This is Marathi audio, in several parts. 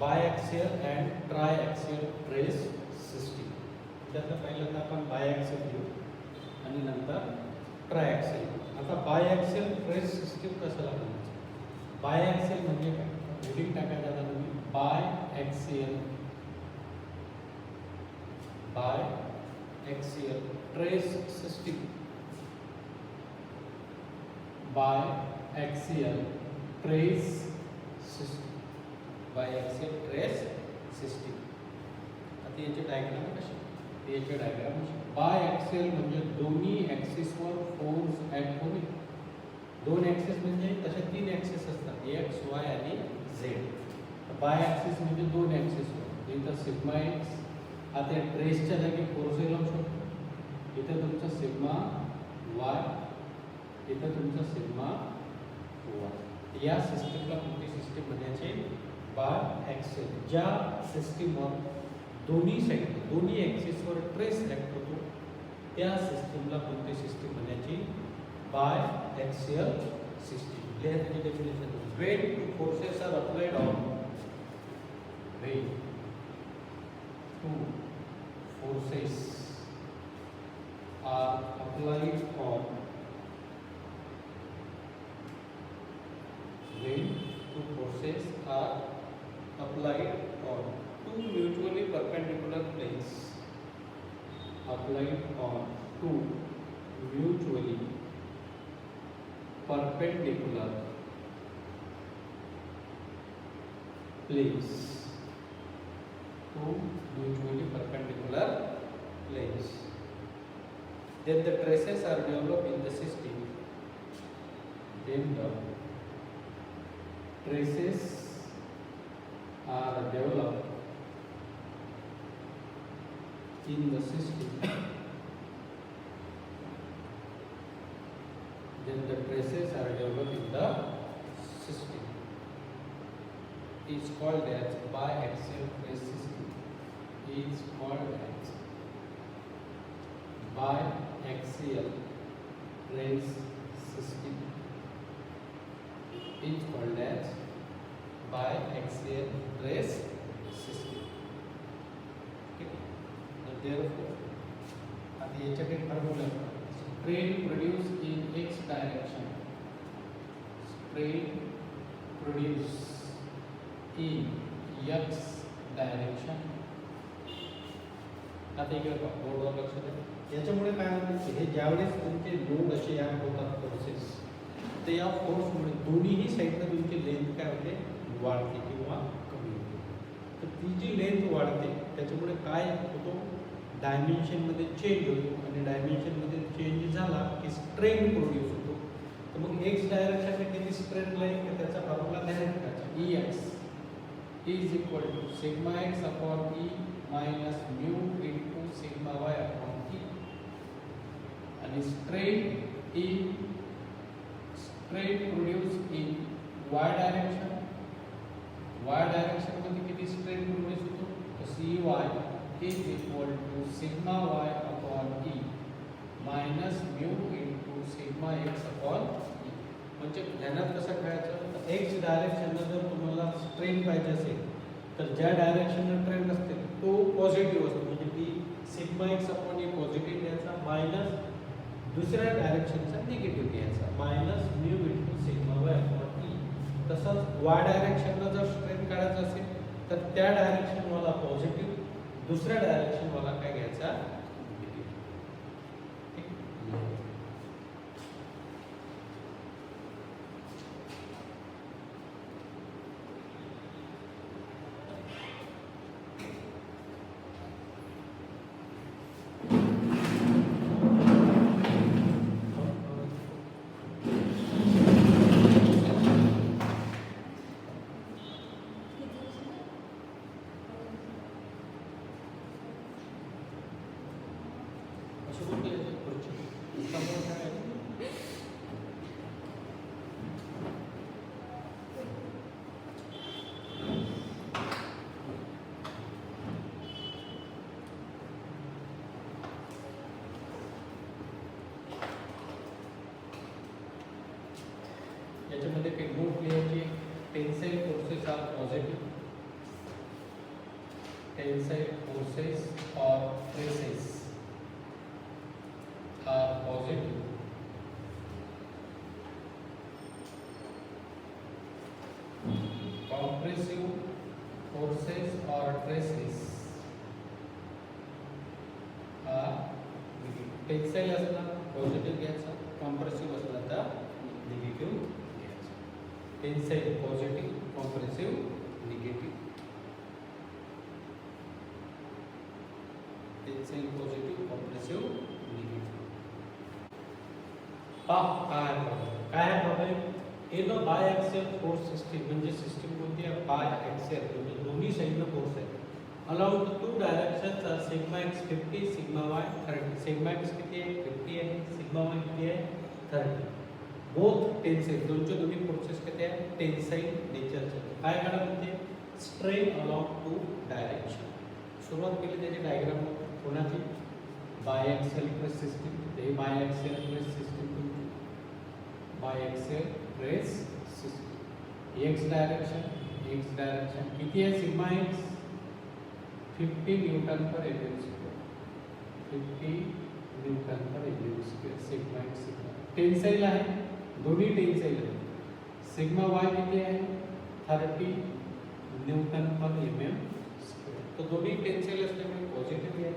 बायॲक्सियल अँड ट्रायॲक्सियल ट्रेस सिस्टीम. त्यातलं पहिल्यांदा आपण बायॲक्सियल घेऊ आणि नंतर ट्रायॲक्सियल. आता बायॲक्सियल ट्रेस सिस्टीम कशाला म्हणायचं? बायॲक्सियल म्हणजे काय? हेडिंग टाकायचं आता तुम्ही biaxial stress system. Biaxial stress system. Biaxial stress system. आता याचे डायग्राम कसे? याचे डायग्राम बायॲक्सियल म्हणजे दोन्ही ॲक्सिसवर फोर्स ॲक्ट होणे. दोन ॲक्सिस म्हणजे तसे तीन ॲक्सिस असतात, एक्स वाय आणि झेड. बायॲक्सिस म्हणजे दोन ॲक्सिसवर. इथं सिग्मा एक्स, आता या ट्रेसच्या जागी फोर्स लावू शकतो. इथं तुमचा सिग्मा वाय, इथं तुमचा सिग्मा वाय. या सिस्टीमला कोणती सिस्टीम म्हणायची? बायॲक्सियल. ज्या सिस्टीमवर दोन्ही साईड दोन्ही ॲक्सिसवर ट्रेस ॲक्ट होतो त्या सिस्टीमला कोणती सिस्टीम म्हणायची? बायॲक्सियल सिस्टीम. त्याची definition when two forces are applied on when two forces are applied on when two forces are applied on two mutually perpendicular planes, applied on two mutually perpendicular planes, two mutually perpendicular planes, then the traces are developed in the system. Then the traces are developed in the system. Then the traces are developed in the system. Is called as biaxial trace system. Is called as biaxial trace system. Is called as biaxial trace system. Okay. Now therefore, at the HFA formula, strain produced in x direction. Strain produced in x direction. आता इकडे बोर्डवर लक्ष द्या. याच्यामुळे काय होतं? हे ज्यावेळेस तुमचे लोड असे या होतात फोर्सेस, ते या फोर्समुळे दोन्हीही साईडला तुमची लेंथ काय होते? वाढते किंवा कमी होते. तर ती जी लेंथ वाढते त्याच्यामुळे काय होतो? डायमेन्शनमध्ये चेंज होतो आणि डायमेन्शनमध्ये चेंज झाला की स्ट्रेन प्रोड्यूस होतो. तर मग एक्स डायरेक्शनला किती स्ट्रेन लाईन की त्याचा फॉर्म्युला ध्यानात ठेवायचा. E x is equal to sigma x upon E minus mu into sigma y upon E. And strain produced in y direction. Y direction मध्ये किती strain produce होतो? तर Cy is equal to sigma y upon E minus mu into sigma x upon E. म्हणजे ध्यानात कसं ठेवायचं? एक्स डायरेक्शनला जर तुम्हाला स्ट्रेन पाहिजे असेल तर ज्या डायरेक्शनला ट्रेन असते तो पॉझिटिव्ह असतो, म्हणजे ती सिग्मा एक्स अपॉन ए पॉझिटिव्ह घ्यायचा मायनस दुसऱ्या डायरेक्शनचा निगेटिव्ह घ्यायचा minus mu into sigma y upon E. तसंच वाय डायरेक्शनला जर स्ट्रेन काढायचा असेल तर त्या डायरेक्शनवाला पॉझिटिव्ह, दुसऱ्या डायरेक्शनवाला काय घ्यायचा? याच्यामध्ये काही नोट लिहायची. Tensile forces are positive tensile forces or stresses are positive compressive forces or stresses are tensile असला पॉझिटिव्ह घ्यायचा, कॉम्प्रेसिव्ह असला तर निगेटिव्ह घ्यायचा. Tensile positive, compressive negative. Tensile positive, compressive negative. काय आहे problem? In a biaxial force system, म्हणजे सिस्टीम कोणती आहे? बायएक्सियल, म्हणजे दोन्ही साईडला फोर्स आहे. Along the two directions are sigma x 50, sigma y 30. Sigma x किती आहे? 50 आहे. Sigma y किती आहे? 30. Both tensile, दोन्ही फोर्सेस किती आहे? टेन्साईल नेचरचे. काय करा म्हणते? Strain along two direction. सुरुवात केली त्याची डायग्राम कोणाची? Biaxial press system. ते बायएक्सियल प्रेस सिस्टीम तुमची biaxial press system. X direction किती आहे? Sigma x 50 newton per mm square. 50 newton per mm square. Sigma x sigma tensile आहे, दोन्ही टेन्साईल आहे. सिग्मा वाय किती आहे? 30 न्यूटन पर mm स्क्वायर. तो दोन्ही टेन्साईल असल्यामुळे पॉझिटिव्ह आहे.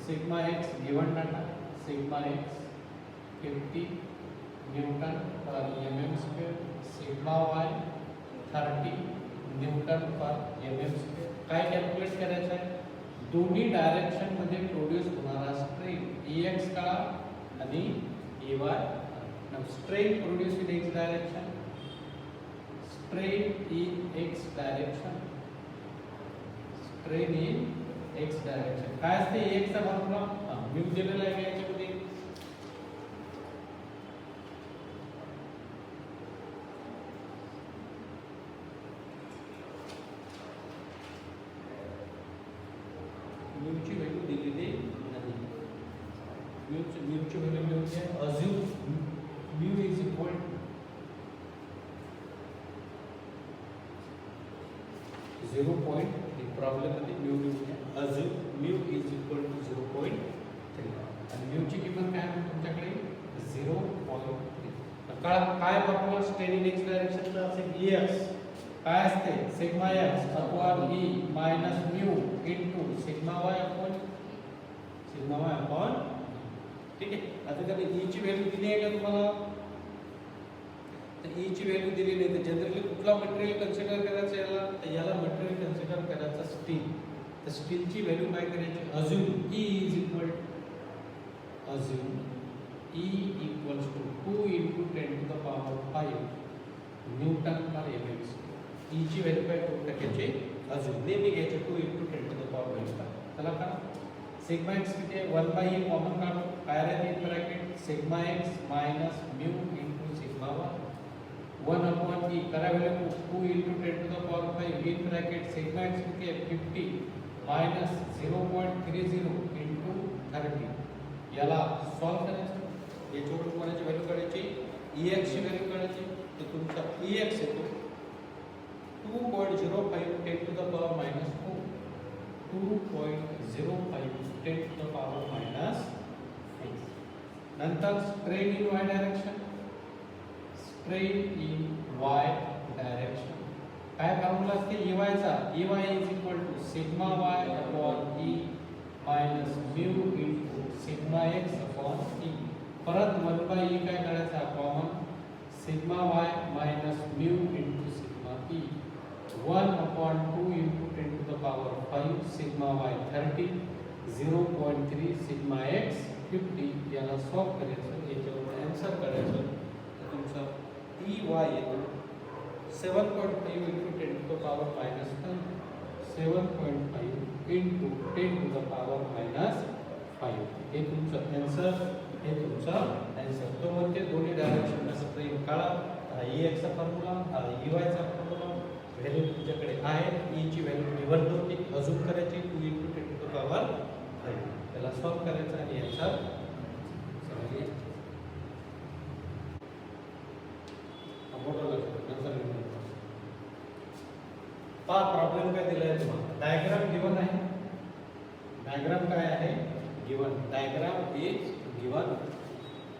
Sigma x given data, sigma x 50 newton per mm square. Sigma y 30 newton per mm square. काय कॅल्क्युलेट करायचं आहे? दोन्ही डायरेक्शन मध्ये प्रोड्यूस होणारा स्ट्रेन Ex काढा आणि Ey. Now strain produce in x direction, strain in x direction, strain in x direction. काय असते Ex चा फॉर्म्युला? म्यू दिलेला आहे याच्यामध्ये. म्यूची व्हॅल्यू दिलेली नाही. म्यूची व्हॅल्यू मिळते assume mu is equal to 0.3. Problem मध्ये म्यू मिळते. Assume mu is equal to 0.3 आणि म्यूची किंमत काय आहे तुमच्याकडे? 0.3. काय फॉर्म्युला स्ट्रेन इन एक्स डायरेक्शनचा असेल? Ex काय असते? Sigma x upon E minus mu into sigma y upon ठीक आहे. आता त्याने ई ची व्हॅल्यू दिली आहे का तुम्हाला? तर ई ची व्हॅल्यू दिली नाही तर जनरली कुठला मटेरियल कन्सिडर करायचं याला? तर याला मटेरियल कन्सिडर करायचं स्टील. तर स्टीलची व्हॅल्यू काय करायची? Assume E is equal E equals to 2 into 10 to the power 5 newton per mm square. E ची व्हॅल्यू काय करू टाकायची? अजून नेहमी घ्यायचे 2 into 10 to the power 5. चला का सिग्मा एक्स किती आहे? 1/e कॉमन काढू. काय राहते in bracket? Sigma x minus mu into sigma Y 1 upon e. करा value 2 into 10 to the power 5 in bracket sigma x किती आहे? 50 मायनस 0.30 into 30. याला सॉल्व करायचं. याच्यावर कोणाची व्हॅल्यू काढायची? Ex ची व्हॅल्यू काढायची. तर तुमचा Ex येतो 2.05 10 to the power minus 4. 2.05 10 to the power minus 4. नंतर strain in y direction, strain in y direction काय फॉर्म्युला असते? Ey चा Ey is equal to sigma y upon e minus mu into sigma x upon e. परत 1/e काय करायचा? Common sigma y minus mu into sigma e 1 upon 2 into 10 to the power 5 sigma y 30 0.3 sigma x 50. याला सॉल्व करायचं. याच्यावर आन्सर करायचं. तर तुमचा Ey येतो 7.5 into 10 to the power minus 5 7.5 into 10 to the power minus 5. हे तुमचं आन्सर. हे तुमचा आन्सर. तो म्हणते दोन्ही डायरेक्शन असं प्रेम काढा. हा Ex चा फॉर्म्युला, हा Ey चा फॉर्म्युला. व्हॅल्यू तुमच्याकडे आहे. ई ची व्हॅल्यू निवड होती. अजून करायची 2 into 10 to the power 5. त्याला सॉल्व करायचं आणि आन्सर समजले. मोठा लक्षात नंतर पहा प्रॉब्लेम काय दिलाय तुम्हाला. डायग्राम गिवन आहे. डायग्राम काय आहे? गिवन. Diagram is given.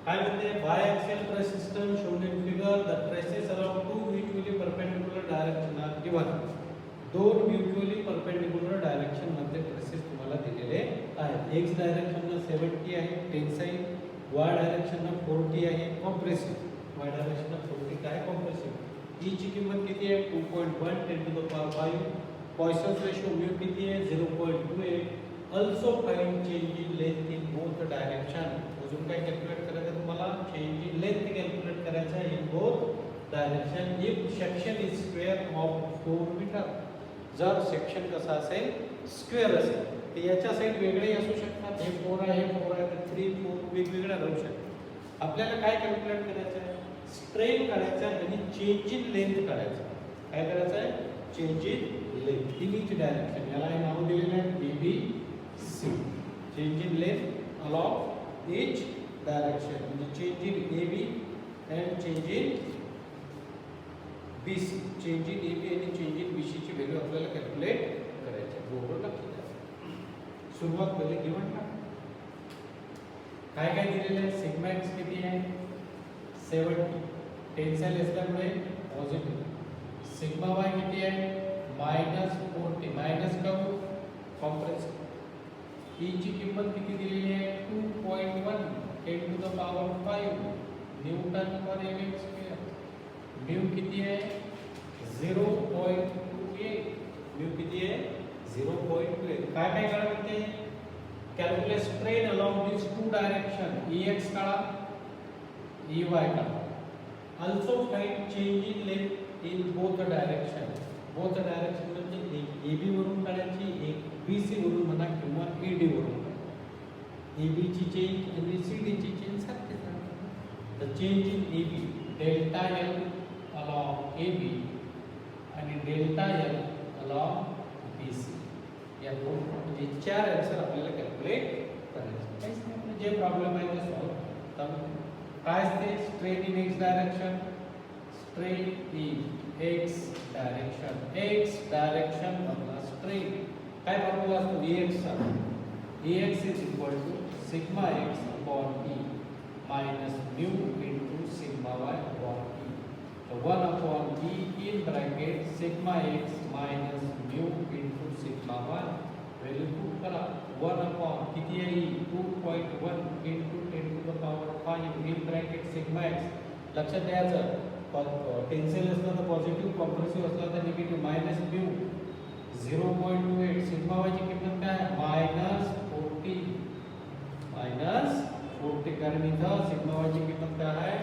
काय म्हणते? Biaxial stress system shown in figure the stresses along two mutually perpendicular direction are given. दोन म्युच्युअली परपेंडिक्युलर डायरेक्शन मध्ये ट्रेसेस तुम्हाला दिलेले आहेत. एक्स डायरेक्शन 70 आहे टेन्साईल, वाय डायरेक्शन 40 आहे कॉम्प्रेसिव्ह. वाय डायरेक्शन 40 काय कॉम्प्रेसिव्ह. ई ची किंमत किती आहे? 2.1 10 to the power 5. Poisson's ratio mu किती आहे? 0.28. Also find change in length in both direction. अजून काय कॅल्क्युलेट करायचं तुम्हाला? चेंज इन लेंथ कॅल्क्युलेट करायचं आहे in both direction. If section is square of 4 metre. जर सेक्शन कसा असेल? स्क्वेअर असेल. तर याच्या साईड वेगळे असू शकतात. हे 4 आहे, हे 4 आहे, तर 3 4 वेगवेगळ्या राहू शकतात. आपल्याला काय कॅल्क्युलेट करायचं आहे? स्ट्रेन काढायचा आहे आणि चेंज इन लेंथ काढायचं. काय करायचं आहे? Change in length in each direction. याला हे नाव दिलेलं आहे BBC. Change in length along each direction. म्हणजे change in AB and change in BC. Change in AB आणि चेंज इन BC ची व्हॅल्यू आपल्याला कॅल्क्युलेट करायची आहे. बरोबर लक्षात घ्या. सुरुवात पहिले गिवन टाका. काय काय दिलेलं आहे? सिग्मा एक्स किती आहे? 70. टेन्साईल असल्यामुळे पॉझिटिव्ह. सिग्मा वाय किती आहे? -40. मायनस का कॉम्प्रेसिव्ह. ई ची किंमत किती दिलेली आहे? 2.1 10 to the power 5 newton per mm square. Mu किती आहे? 0.28. म्यू किती आहे? 0.28. काय काय काढायचं ते? Calculate strain along this two direction. Ex काढा, Ey काढा. Also find change in length in both direction. Both direction म्हणजे एक AB वरून काढायची, एक BC वरून म्हणा किंवा AD वरून. AB ची चेंज आणि CD ची चेंज सारखीच आहे. तर change in AB delta L along AB आणि डेल्टा L अलॉंग BC. या दोन म्हणजे 4 आन्सर आपल्याला कॅल्क्युलेट करायचे. काहीच नाही, जे प्रॉब्लेम आहे ते सॉल्व्ह करा. काय असते? Strain in x direction. Strain in x direction. X direction मधला स्ट्रेन काय फॉर्म्युला असतो? Ex चा. Ex is equal to sigma x upon E minus mu into sigma y upon E. तो 1 upon E in bracket sigma x minus mu into sigma y. Value put करा. 1 अपॉन किती आहे? 2.1 into 10 to the power 5 in bracket sigma x. लक्षात द्यायचं टेन्साईल असला तर पॉझिटिव्ह, कॉम्प्रेसिव्ह असला तर negative. Minus mu 0.28. Sigma y ची किंमत काय? -40. -40 कारण इथं सिग्मा y ची किंमत काय आहे?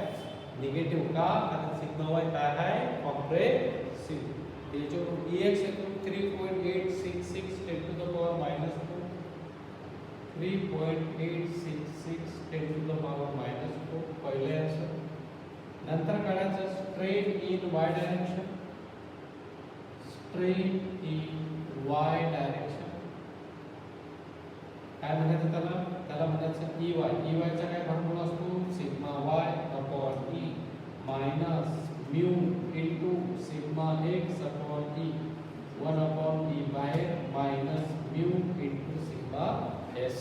निगेटिव्ह. का? कारण सिग्मा y काय आहे? कॉम्प्रेसिव्ह. त्याच्यावरून Ex येतो 3.866 10 to the power -2. 3.866 10 to the power -2 पहिले आन्सर. नंतर काढायचं strain in y direction. Strain in y direction काय म्हणायचं त्याला? त्याला म्हणायचं Ey. Ey चा काय फॉर्म्युला असतो? Sigma y upon E minus mu into sigma x upon E. 1 upon E बाहेर minus mu into sigma s.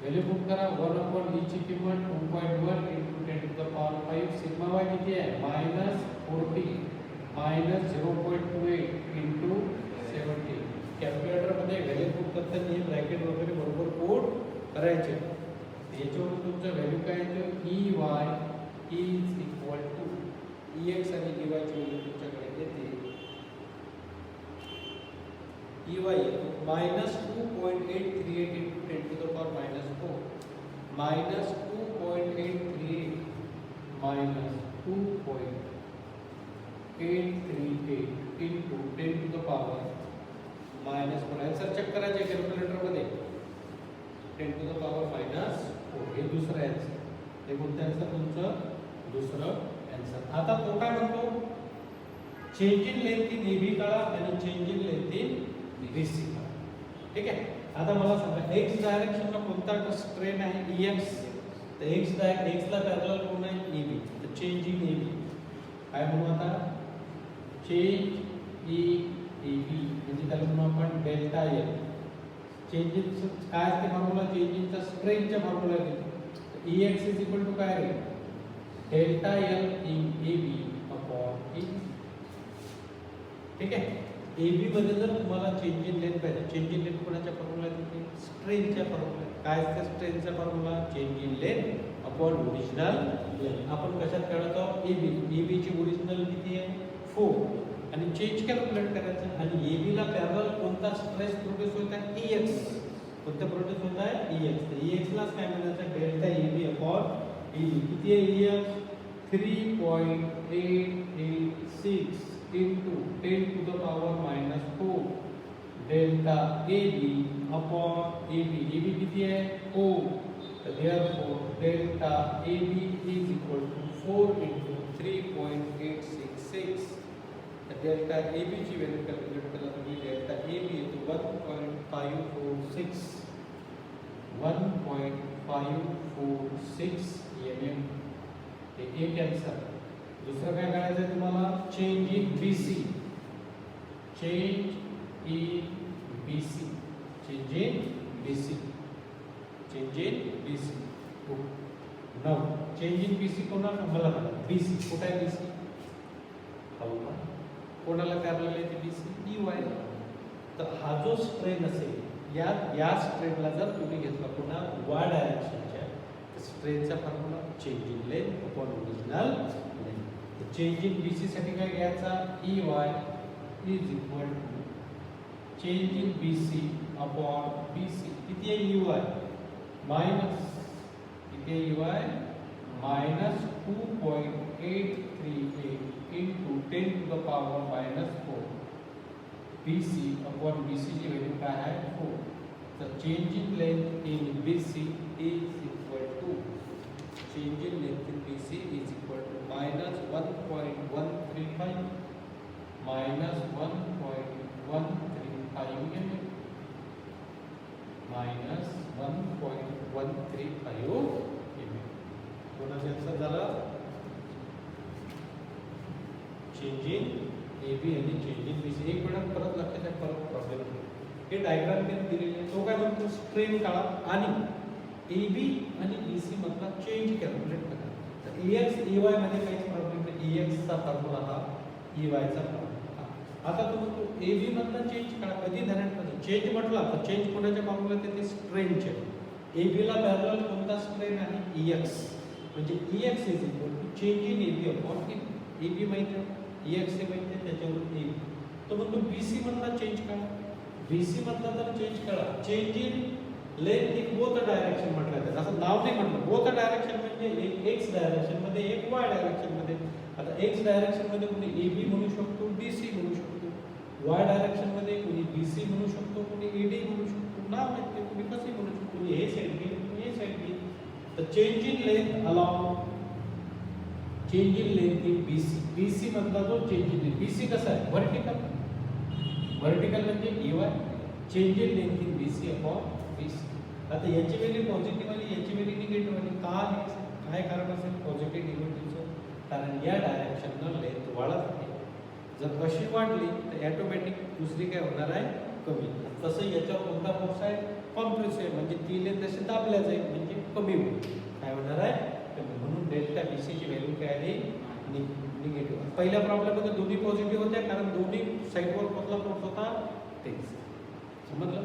Value put करा. 1 अपॉन E ची किंमत 2.1 into 10 to the power 5. Sigma y किती आहे? -40 मायनस 0.28 इनटू 70. कॅल्क्युलेटर मध्ये व्हॅल्यू पुट करताना हे ब्रॅकेट वगैरे बरोबर पुट करायचे. याच्यावर तुमचं व्हॅल्यू काय येतं? Ey is equal to Ex आणि Ey ची व्हॅल्यू तुमच्याकडे येते. Ey येतो -2.838 into 10 to the power -4 -2.838 minus 2.838 into 10 to the power -4. Answer check करायचे कॅल्क्युलेटर मध्ये. 10 टू द पॉवर -4 हे दुसरं आन्सर. हे कोणतं आन्सर? तुमचं दुसरं आन्सर. आता तो काय म्हणतो? Change in length in AB काढा आणि change in length in BC काढा. ठीक आहे. आता मला सांगा x डायरेक्शनला कोणता स्ट्रेन आहे? Ex. तर x ला पॅरलल कोण आहे? AB. तर चेंज इन AB काय म्हणू आता? चेंज इन AB म्हणजे त्याला म्हणू आपण डेल्टा एल. चेंज इन काय असते फॉर्म्युला, चेंज इनचा स्ट्रेनच्या फॉर्म्युला घेतो. EX इज इक्वल टू काय रे, delta l in AB upon AB. ठीक आहे. AB मध्ये जर तुम्हाला चेंज इन लेंथ पाहिजे, चेंज इन लेंथ कोणाच्या फॉर्म्युला येते, स्ट्रेनच्या फॉर्म्युला. काय असते स्ट्रेनचा formula, change in length upon original length. आपण कशात काढत आहोत, AB ची ओरिजिनल किती आहे 4 आणि चेंज कॅल्क्युलेट करायचं. आणि AB ला पॅरलल कोणता स्ट्रेस प्रोड्यूस होत आहे, EX. कोणता प्रोड्यूस होत आहे, EX. तर EX लाच काय म्हणायचं, डेल्टा AB अपॉन AB. किती आहे EX, 3.886 into 10 to the power minus 4 delta AB upon AB. AB किती है 4. So therefore delta AB is equal to 4 into 3.866. The delta AB ची व्हॅल्यू कॅल्क्युलेट केला तुम्ही, delta AB is 1.546 1.546 mm. एक आंसर. दुसरं काय करायचं तुम्हाला, change in BC. Change in BC. Change in BC. Change in BC. Now change in BC कोणाला, मला BC कुठे आहे BC, हो ना, कोणाला पॅरलल आहे ते BC, EY. तर हा जो स्ट्रेन असेल, या स्ट्रेनला जर तुम्ही घेतला पुन्हा y डायरेक्शनच्या, स्ट्रेनचा formula change in length upon original length. Change in BC साठी काय घ्यायचा, EY is equal to change in BC upon BC. किती आहे EY, मायनस किती आहे EY, minus 2.838 into 10 to the power minus 4 BC upon BC ची व्हॅल्यू काय आहे 4. तर change in length in BC is equal to, change in length in BC is equal to minus 1.135 minus 1.135 mm minus 1.135 mm. कोणाचा आन्सर झाला, चेंज इन AB आणि चेंज इन BC. एक मिनिट परत लक्षात आहे, परत प्रॉब्लेम हे डायग्राम केले दिलेले आहे. तो काय म्हणतो, स्ट्रेन काढा आणि AB आणि BC मधला चेंज कॅल्क्युलेट करा. तर EX EY मध्ये काहीच प्रॉब्लेम नाही, EX चा फॉर्म्युला हा, EY चा फॉर्म्युला. आता तुम्ही AB मधला चेंज काढा. कधी ध्यानात चेंज म्हटला तर चेंज कोणाच्या फॉर्म्युला येते, स्ट्रेनचे. AB ला पॅरलल कोणता स्ट्रेन आहे, EX. म्हणजे EX is equal to change in AB upon AB माहिती आहे, EX हे माहिती आहे, त्याच्यावरून AB. तो म्हणतो BC मधला चेंज काढा. BC मधला तर चेंज काढा, change in length in both direction म्हटलं जातं. असं नाव नाही म्हटलं, बोथ डायरेक्शन म्हणजे एक एक्स डायरेक्शन मध्ये, एक वाय डायरेक्शन मध्ये. आता एक्स डायरेक्शन मध्ये कोणी AB म्हणू शकतो, BC म्हणू शकतो. वाय डायरेक्शन मध्ये कोणी BC म्हणू शकतो, कोणी AD म्हणू शकतो. नाव माहिती कोणी कसे म्हणू शकतो, कोणी हे साइड घे, कोणी हे साइड घे. तर change in length along, change in length in BC. BC मधला जो चेंज इन, BC कसा आहे, व्हर्टिकल. व्हर्टिकल म्हणजे EY. Change in length in BC upon BC. आता याची व्हॅल्यू पॉझिटिव्ह आली, याची व्हॅल्यू निगेटिव्ह आली. का आहे, काय कारण असेल पॉझिटिव्ह निगेटिव्हचं, कारण या डायरेक्शनला लेंथ वाढत आहे. जर अशी वाढली तर ऑटोमॅटिक दुसरी काय होणार आहे, कमी. तसं याच्यावर कोणता फोर्स आहे, कॉम्प्रेसिव्ह, म्हणजे ती लेंथ अशी दाबल्या जाईल म्हणजे कमी होईल. काय होणार आहे, कमी. म्हणून डेल्टा BC ची व्हॅल्यू काय आली, निगेटिव्ह. पहिल्या प्रॉब्लेममध्ये दोन्ही पॉझिटिव्ह होत्या, कारण दोन्ही साईडवर कुठला फोर्स होता, तेच. समजलं.